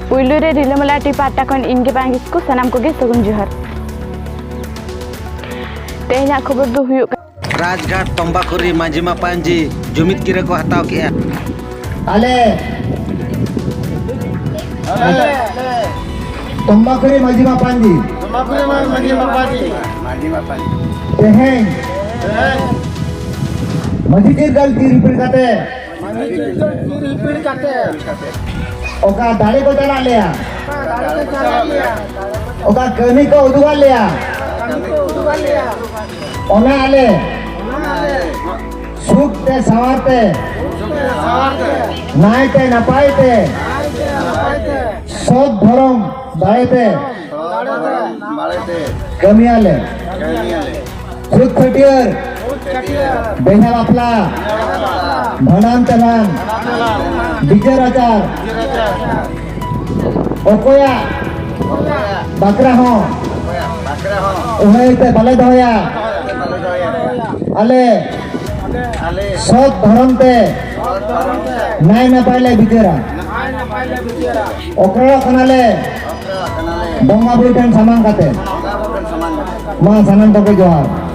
पुइलु रे रिलामला टी पाटा खन इनके पांगिस को सनाम को गे सगुन जोहार तेहना खबर दो हुयो राजघाट तंबाकुरी मांझीमा पांजी जुमित किरे को हताव किया आले तंबाकुरी मांझीमा पांजी तेहें मजीर गलती रिपीट करते ओका दाढ़ी को चला लिया ओका कमी को उदुगा लिया ओना आले सुख ते सवारते नायते नपायते सब धर्म दायते कमी आले सुख खटियर बेहा बापला भनान तनान बिजर आचार ओकोया बकरा हो उहेते बाले दोया आले सब धर्मते नाय ना पाइले बिजरा ओकरा कनाले बंगा बुरी ठन सामान काते मा सानन तो जोहार